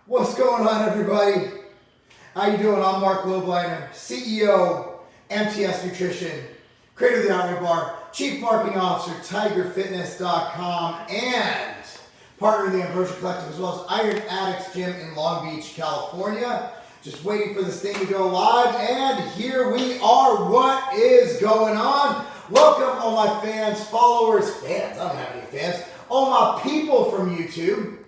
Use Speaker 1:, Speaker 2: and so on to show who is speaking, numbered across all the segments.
Speaker 1: What's going on, everybody? How you doing? I'm Marc Lobliner, CEO, MTS Nutrition, creator of the Outright Bar, Chief Marketing Officer, TigerFitness.com, and partner of the Ambrosia Collective, as well as Iron Addicts Gym in Long Beach, California. Just waiting for this thing to go live, and here we are. What is going on? Welcome, all my fans, followers, fans. I don't have any fans. All my people from YouTube.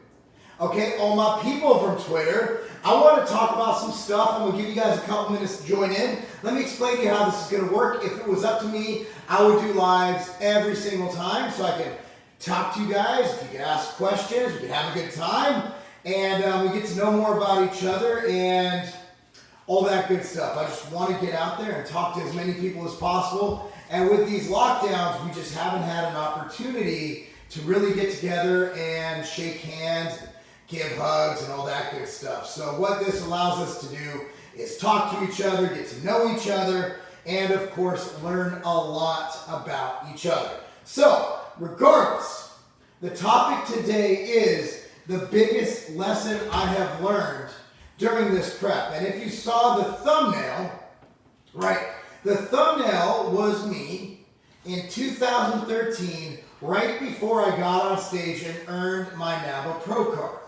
Speaker 1: Okay, all my people from Twitter. I want to talk about some stuff. I'm going to give you guys a couple minutes to join in. Let me explain to you how this is going to work. If it was up to me, I would do lives every single time so I can talk to you guys. If you could ask questions, we could have a good time. And we get to know more about each other and all that good stuff. I just want to get out there and talk to as many people as possible. And with these lockdowns, we just haven't had an opportunity to really get together and shake hands, give hugs, and all that good stuff. So what this allows us to do is talk to each other, get to know each other, and of course, learn a lot about each other. So, regardless, the topic today is the biggest lesson I have learned during this prep. And if you saw the thumbnail, right, the thumbnail was me in 2013, right before I got on stage and earned my NABA Pro card.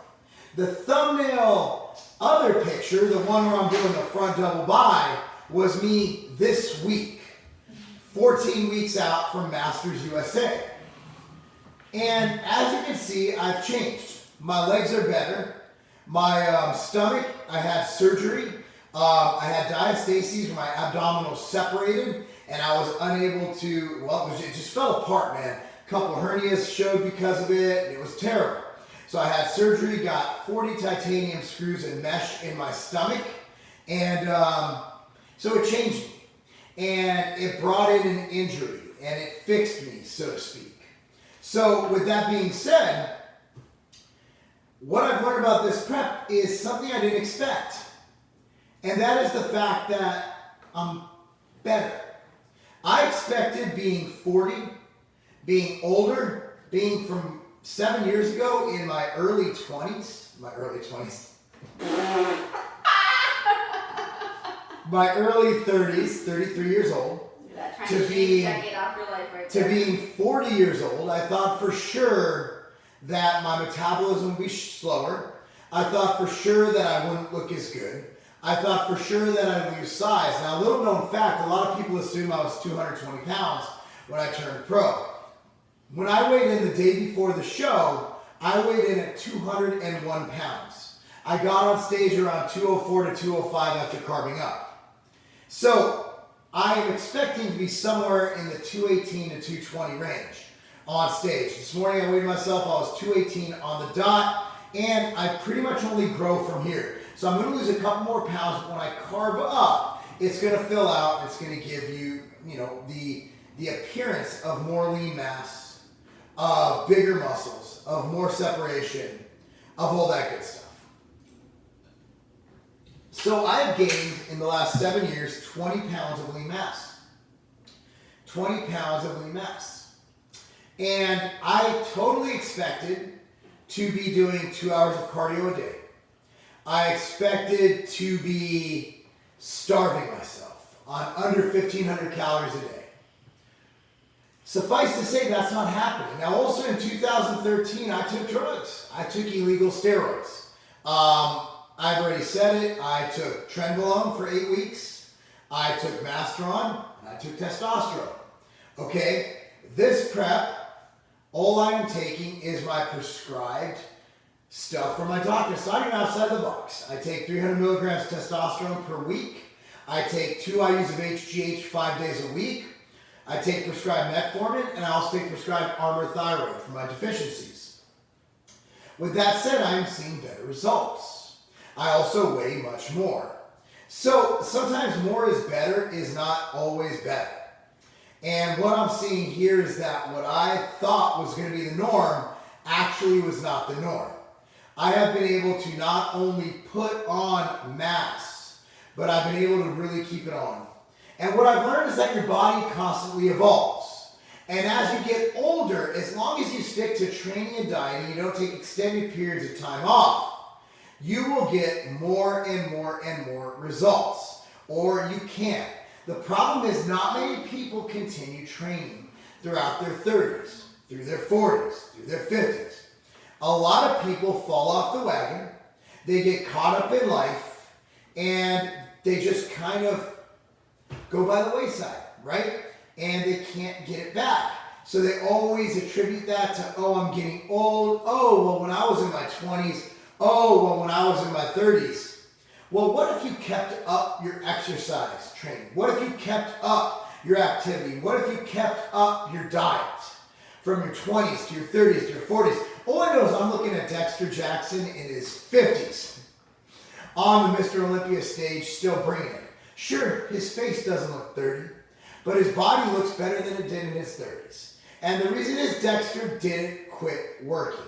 Speaker 1: The thumbnail other picture, the one where I'm doing the front double bi, was me this week, 14 weeks out from Masters USA. And as you can see, I've changed. My legs are better. My stomach, I had surgery. I had diastasis where my abdominals separated, and I was unable to, well, it just fell apart, man. A couple of hernias showed because of it. It was terrible. So I had surgery, got 40 titanium screws and mesh in my stomach, and so it changed me. And it brought in an injury, and it fixed me, so to speak. So with that being said, what I've learned about this prep is something I didn't expect. And that is the fact that I'm better. I expected being 40, being older, being from 7 years ago in my early 20s, my early 30s, 33 years old, to being 40 years old. I thought for sure that my metabolism would be slower. I thought for sure that I wouldn't look as good. I thought for sure that I'd lose size. Now, a little known fact, a lot of people assume I was 220 pounds when I turned pro. When I weighed in the day before the show, I weighed in at 201 pounds. I got on stage around 204 to 205 after carving up. So I am expecting to be somewhere in the 218 to 220 range on stage. This morning I weighed myself, I was 218 on the dot, and I pretty much only grow from here. So I'm going to lose a couple more pounds, but when I carve up, it's going to fill out, it's going to give you, the appearance of more lean mass, of bigger muscles, of more separation, of all that good stuff. So I've gained in the last 7 years 20 pounds of lean mass. 20 pounds of lean mass. And I totally expected to be doing 2 hours of cardio a day. I expected to be starving myself on under 1,500 calories a day. Suffice to say, that's not happening. Now, also in 2013, I took drugs. I took illegal steroids. I've already said it. I took Trenbolone for 8 weeks. I took Masteron, and I took testosterone. Okay? This prep, all I am taking is my prescribed stuff from my doctor. So I'm outside the box. I take 300 milligrams testosterone per week. I take 2 IUs of HGH 5 days a week. I take prescribed metformin, and I also take prescribed Armour thyroid for my deficiencies. With that said, I'm seeing better results. I also weigh much more. So sometimes more is better is not always better. And what I'm seeing here is that what I thought was going to be the norm actually was not the norm. I have been able to not only put on mass, but I've been able to really keep it on. And what I've learned is that your body constantly evolves. And as you get older, as long as you stick to training and dieting, you don't take extended periods of time off, you will will get more and more and more results, or you can't. The problem is not many people continue training throughout their 30s, through their 40s, through their 50s. A lot of people fall off the wagon, they get caught up in life, and they just kind of go by the wayside, right? And they can't get it back. So they always attribute that to, oh, I'm getting old. Oh, well, when I was in my 20s. Oh, well, when I was in my 30s. Well, what if you kept up your exercise training? What if you kept up your activity? What if you kept up your diet from your 20s to your 30s to your 40s? All I know is I'm looking at Dexter Jackson in his 50s on the Mr. Olympia stage, still bringing it. Sure, his face doesn't look 30, but his body looks better than it did in his 30s. And the reason is Dexter didn't quit working.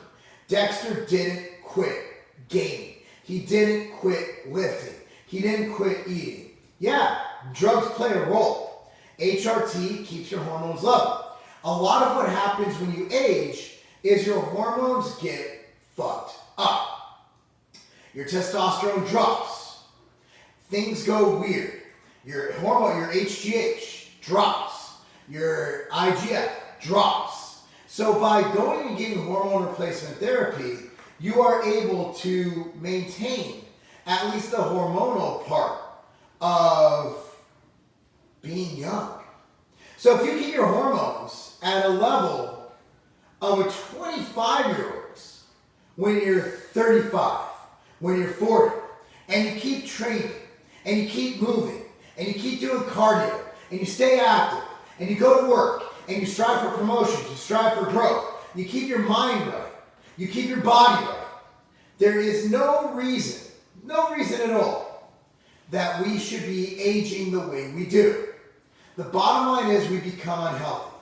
Speaker 1: Dexter didn't quit gaining. He didn't quit lifting. He didn't quit eating. Yeah, drugs play a role. HRT keeps your hormones level. A lot of what happens when you age is your hormones get fucked up. Your testosterone drops. Things go weird. Your hormone, your HGH drops. Your IGF drops. So by going and getting hormone replacement therapy, you are able to maintain at least the hormonal part of being young. So if you keep your hormones at a level of a 25-year-old's when you're 35, when you're 40, and you keep training, and you keep moving, and you keep doing cardio, and you stay active, and you go to work, and you strive for promotions, you strive for growth, you keep your mind right, you keep your body right, there is no reason at all that we should be aging the way we do. The bottom line is we become unhealthy.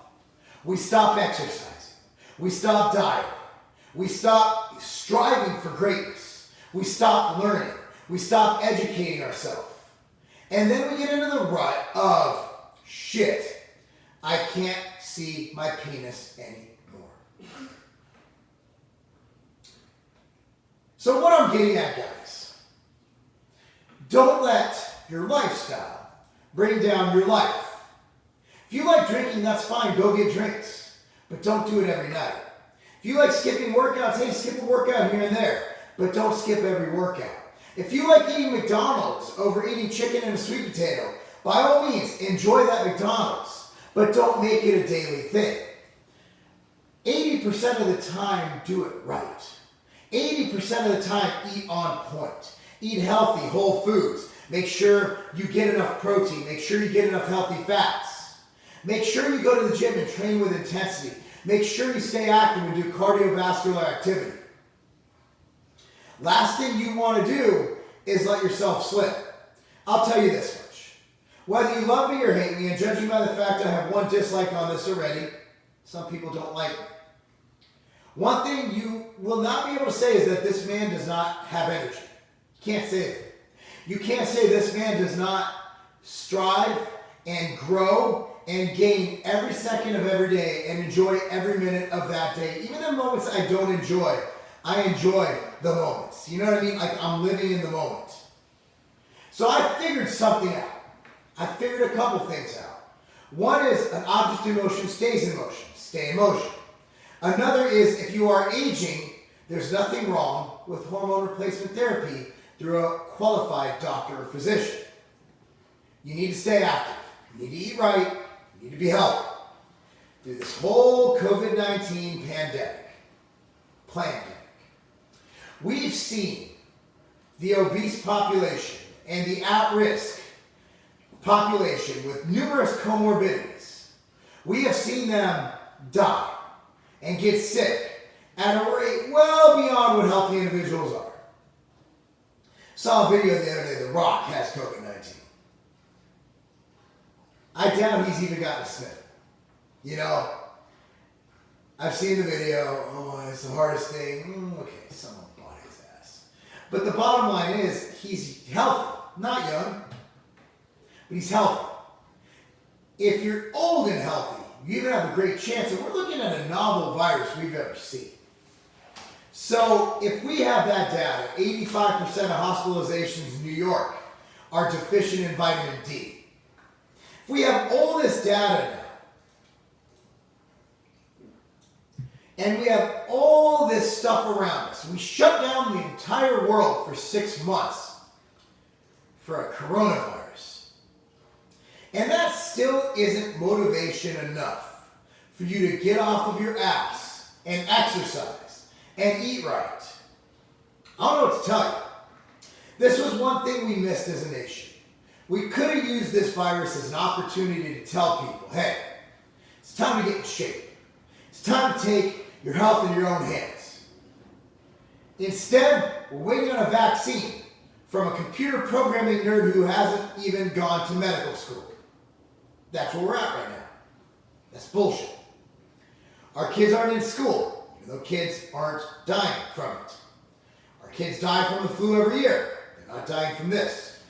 Speaker 1: We stop exercising. We stop dieting. We stop striving for greatness. We stop learning. We stop educating ourselves. And then we get into the rut of, shit, I can't see my penis anymore. So what I'm getting at, guys, don't let your lifestyle bring down your life. If you like drinking, that's fine, go get drinks, but don't do it every night. If you like skipping workouts, hey, skip a workout here and there, but don't skip every workout. If you like eating McDonald's over eating chicken and a sweet potato, by all means, enjoy that McDonald's, but don't make it a daily thing. 80% of the time, do it right. 80% of the time, eat on point. Eat healthy, whole foods. Make sure you get enough protein. Make sure you get enough healthy fats. Make sure you go to the gym and train with intensity. Make sure you stay active and do cardiovascular activity. Last thing you want to do is let yourself slip. I'll tell you this much. Whether you love me or hate me, and judging by the fact I have one dislike on this already, some people don't like me. One thing you will not be able to say is that this man does not have energy. You can't say that. You can't say this man does not strive and grow and gain every second of every day and enjoy every minute of that day. Even the moments I don't enjoy, I enjoy the moments. You know what I mean? Like I'm living in the moment. So I figured something out. I figured a couple things out. One is an object in motion stays in motion. Stay in motion. Another is if you are aging, there's nothing wrong with hormone replacement therapy through a qualified doctor or physician. You need to stay active. You need to eat right. You need to be healthy. Through this whole COVID-19 pandemic, we've seen the obese population and the at-risk population with numerous comorbidities. We have seen them die and get sick at a rate well beyond what healthy individuals are. Saw a video the other day, The Rock has COVID-19. I doubt he's even gotten a sniff. You know, I've seen the video, oh, it's the hardest thing. Okay, someone bought his ass. But the bottom line is, he's healthy, not young, but he's healthy. If you're old and healthy, you even have a great chance, and we're looking at a novel virus we've ever seen. So if we have that data, 85% of hospitalizations in New York are deficient in vitamin D. If we have all this data now, and we have all this stuff around us, we shut down the entire world for 6 months for a coronavirus. And that still isn't motivation enough for you to get off of your ass and exercise and eat right. I don't know what to tell you. This was one thing we missed as a nation. We could have used this virus as an opportunity to tell people, hey, it's time to get in shape. It's time to take your health in your own hands. Instead, we're waiting on a vaccine from a computer programming nerd who hasn't even gone to medical school. That's where we're at right now. That's bullshit. Our kids aren't in school, even though kids aren't dying from it. Our kids die from the flu every year. They're not dying from this.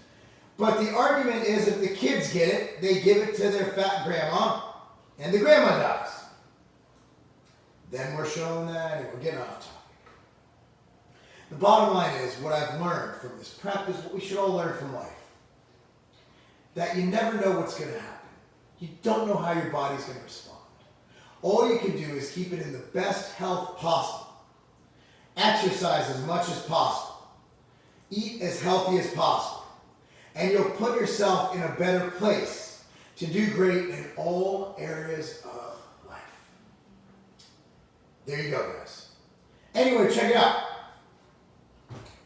Speaker 1: But the argument is if the kids get it, they give it to their fat grandma, and the grandma dies. Then we're showing that, and we're getting off topic. The bottom line is, what I've learned from this prep is what we should all learn from life. That you never know what's going to happen. You don't know how your body's going to respond. All you can do is keep it in the best health possible. Exercise as much as possible. Eat as healthy as possible. And you'll put yourself in a better place to do great in all areas of life. There you go, guys. Anyway, check it out.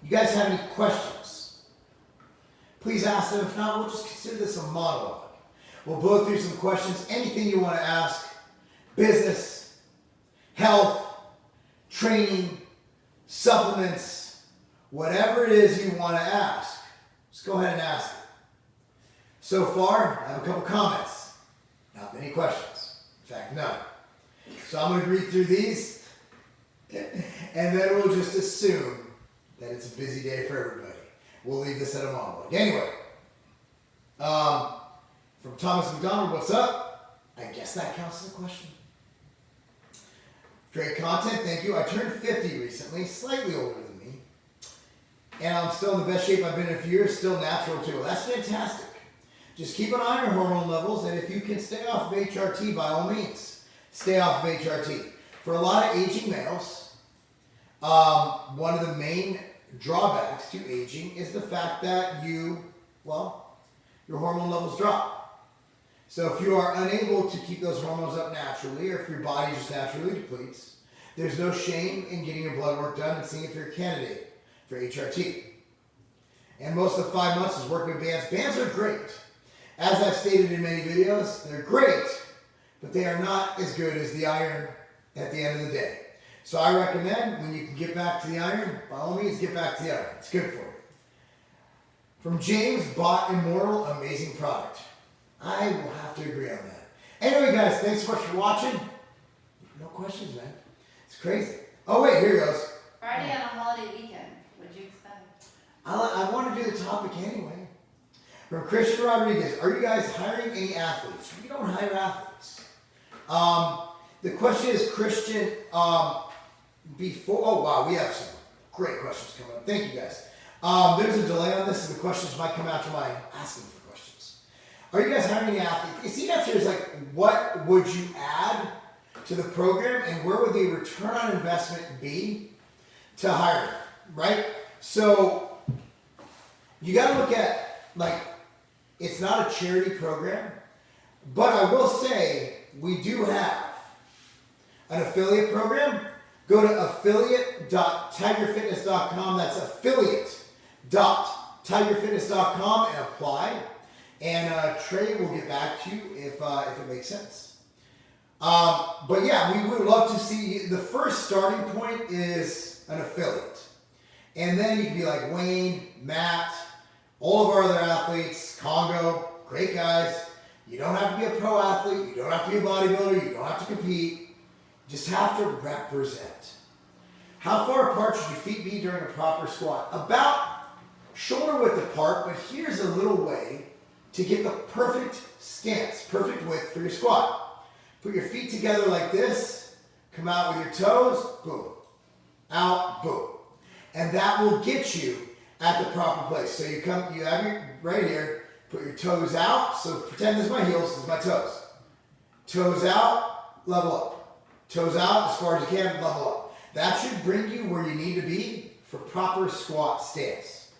Speaker 1: You guys have any questions? Please ask them. If not, we'll just consider this a monologue. We'll blow through some questions. Anything you want to ask. Business, health, training, supplements, whatever it is you want to ask. Just go ahead and ask it. So far, I have a couple comments. Not many questions. In fact, none. So I'm going to read through these, and then we'll just assume that it's a busy day for everybody. We'll leave this at a monologue. Anyway, from Thomas McDonald, what's up? I guess that counts as a question. Great content, thank you. I turned 50 recently, slightly older than me. And I'm still in the best shape I've been in a few years, still natural too. Well, that's fantastic. Just keep an eye on your hormone levels, and if you can stay off of HRT, by all means, stay off of HRT. For a lot of aging males, one of the main drawbacks to aging is the fact that your hormone levels drop. So if you are unable to keep those hormones up naturally, or if your body just naturally depletes, there's no shame in getting your blood work done and seeing if you're a candidate for HRT. And most of the 5 months is working with bands. Bands are great. As I've stated in many videos, they're great, but they are not as good as the iron at the end of the day. So I recommend when you can get back to the iron, by all means get back to the iron. It's good for you. From James, Bot Immortal, amazing product. I will have to agree on that. Anyway, guys, thanks so much for watching. No questions, man. It's crazy. Oh, wait, here it goes.
Speaker 2: Friday on a holiday weekend. What'd you expect?
Speaker 1: I want to do the topic anyway. From Christian Rodriguez, are you guys hiring any athletes? We don't hire athletes. The question is, Christian, before, oh wow, we have some great questions coming up. Thank you guys. There's a delay on this, and the questions might come after my asking for questions. Are you guys hiring any athletes? The answer is like, what would you add to the program, and where would the return on investment be to hire them, right? So you got to look at, like, it's not a charity program, but I will say we do have an affiliate program. Go to affiliate.tigerfitness.com. That's affiliate.tigerfitness.com and apply. And Trey will get back to you if it makes sense. But yeah, we would love to see, the first starting point is an affiliate. And then you can be like Wayne, Matt, all of our other athletes, Congo, great guys. You don't have to be a pro athlete. You don't have to be a bodybuilder. You don't have to compete. You just have to represent. How far apart should your feet be during a proper squat? About shoulder width apart, but here's a little way to get the perfect stance, perfect width for your squat. Put your feet together like this, come out with your toes, boom. out, boom. And that will get you at the proper place. So you have your, right here, put your toes out. So pretend this is my heels, this is my toes. Toes out, level up. Toes out as far as you can, level up. That should bring you where you need to be for proper squat stance.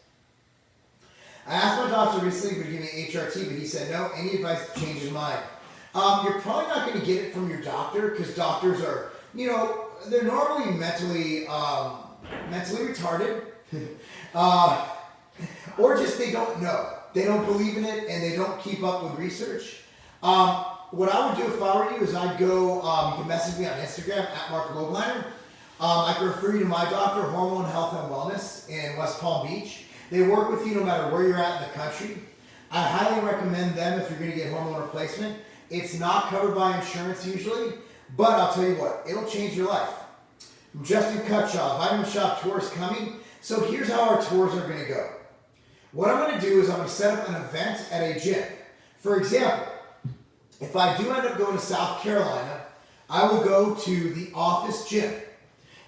Speaker 1: I asked my doctor recently if he would give me HRT, but he said no, any advice to change his mind. You're probably not going to get it from your doctor because doctors are, they're normally mentally retarded. Or just they don't know. They don't believe in it and they don't keep up with research. What I would do if I were you is I'd go, you can message me on Instagram at Marc Lobliner. I can refer you to my doctor, Hormone Health and Wellness in West Palm Beach. They work with you no matter where you're at in the country. I highly recommend them if you're going to get hormone replacement. It's not covered by insurance usually, but I'll tell you what, it'll change your life. Justin Cutshaw, Vitamin Shop tour is coming. So here's how our tours are going to go. What I'm going to do is I'm going to set up an event at a gym. For example, if I do end up going to South Carolina, I will go to the Office Gym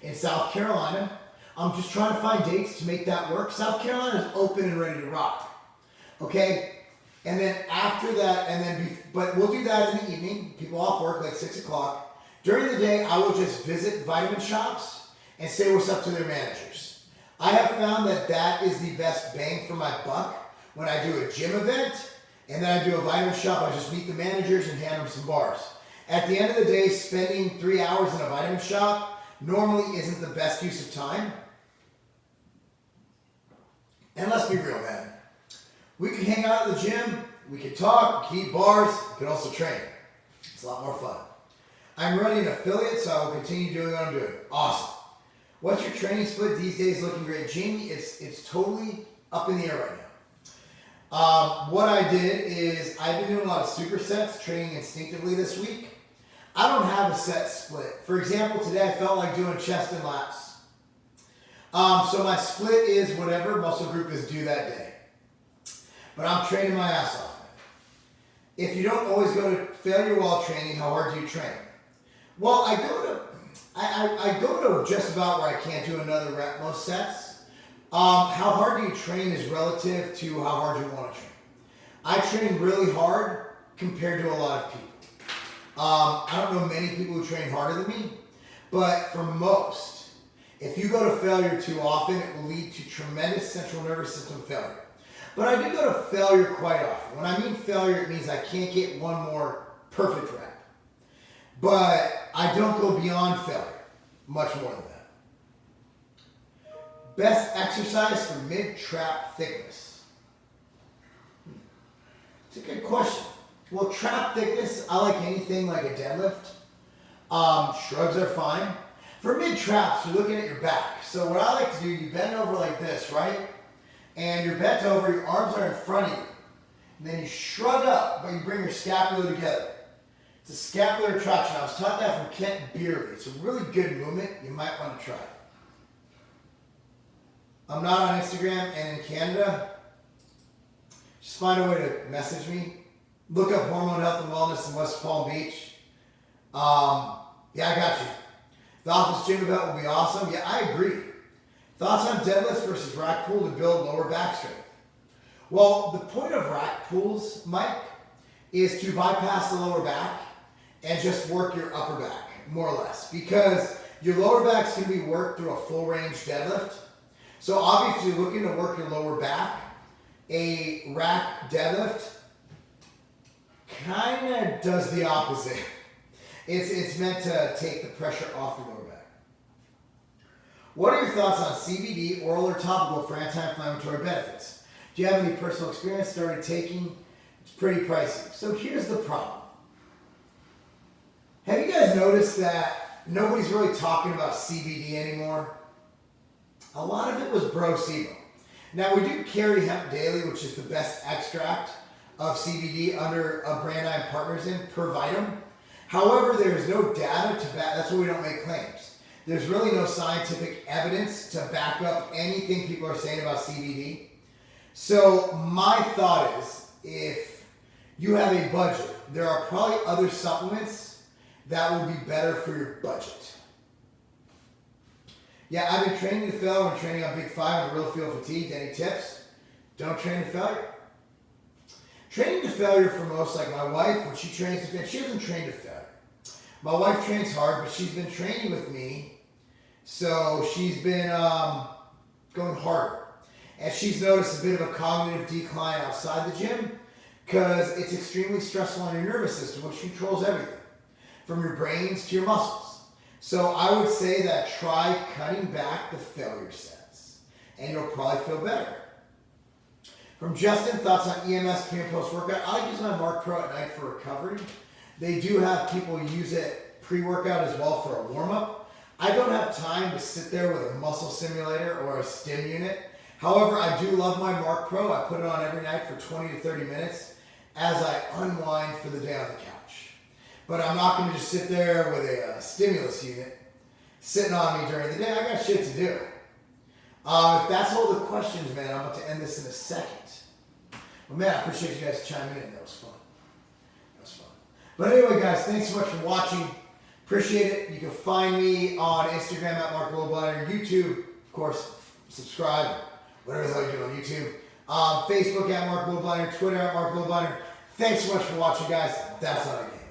Speaker 1: in South Carolina. I'm just trying to find dates to make that work. South Carolina is open and ready to rock. Okay? And then after that, but we'll do that in the evening. People off work like 6 o'clock. During the day, I will just visit vitamin shops and say what's up to their managers. I have found that that is the best bang for my buck when I do a gym event and then I do a vitamin shop. I just meet the managers and hand them some bars. At the end of the day, spending 3 hours in a vitamin shop normally isn't the best use of time. And let's be real, man. We could hang out at the gym, we could talk, we could eat bars, we could also train. It's a lot more fun. I'm running an affiliate, so I will continue doing what I'm doing. Awesome. What's your training split these days? Looking great. Jamie, it's totally up in the air right now. What I did is I've been doing a lot of supersets, training instinctively this week. I don't have a set split. For example, today I felt like doing chest and lats. So my split is whatever muscle group is due that day. But I'm training my ass off, man. If you don't always go to failure while training, how hard do you train? Well, I go to just about where I can't do another rep most sets. How hard do you train is relative to how hard you want to train. I train really hard compared to a lot of people. I don't know many people who train harder than me, but for most, if you go to failure too often, it will lead to tremendous central nervous system failure. But I do go to failure quite often. When I mean failure, it means I can't get one more perfect rep. But I don't go beyond failure, much more than that. Best exercise for mid-trap thickness. It's a good question. Well, trap thickness, I like anything like a deadlift. Shrugs are fine. For mid-traps, you're looking at your back. So what I like to do, you bend over like this, right? And you're bent over, your arms are in front of you. And then you shrug up, but you bring your scapula together. It's a scapular retraction. I was taught that from Kent Beerley. It's a really good movement. You might want to try it. I'm not on Instagram and in Canada. Just find a way to message me. Look up Hormone Health and Wellness in West Palm Beach. Yeah, I got you. The Office Gym event will be awesome. Yeah, I agree. Thoughts on deadlifts versus rack pull to build lower back strength? Well, the point of rack pulls, Mike, is to bypass the lower back and just work your upper back, more or less. Because your lower back's going to be worked through a full range deadlift. So obviously, you're looking to work your lower back. A rack deadlift kind of does the opposite. It's meant to take the pressure off your lower back. What are your thoughts on CBD, oral or topical, for anti-inflammatory benefits? Do you have any personal experience started taking? It's pretty pricey. So here's the problem. Have you guys noticed that nobody's really talking about CBD anymore? A lot of it was Pro-Cibo. Now we do carry Hemp Daily, which is the best extract of CBD under a brand I'm partners in, per Vitam. However, there is no data to back, that's why we don't make claims. There's really no scientific evidence to back up anything people are saying about CBD. So my thought is, if you have a budget, there are probably other supplements that will be better for your budget. Yeah, I've been training to fail when training on Big 5 and real feel fatigued. Any tips? Don't train to failure. Training to failure for most, like my wife, when she trains to failure, she doesn't train to failure. My wife trains hard, but she's been training with me, so she's been going harder. And she's noticed a bit of a cognitive decline outside the gym because it's extremely stressful on your nervous system, which controls everything, from your brains to your muscles. So I would say that try cutting back the failure sets, and you'll probably feel better. From Justin, thoughts on EMS pre and post workout. I like using my Marc Pro at night for recovery. They do have people use it pre-workout as well for a warm-up. I don't have time to sit there with a muscle simulator or a stim unit. However, I do love my Marc Pro. I put it on every night for 20 to 30 minutes as I unwind for the day on the couch. But I'm not going to just sit there with a stimulus unit sitting on me during the day. I got shit to do. If that's all the questions, man, I'm about to end this in a second. Well, man, I appreciate you guys chiming in. That was fun. But anyway, guys, thanks so much for watching. Appreciate it. You can find me on Instagram at Marc Lobliner, YouTube, of course, subscribe, whatever the hell you do on YouTube. Facebook at Marc Lobliner, Twitter at Marc Lobliner. Thanks so much for watching, guys. That's all I get.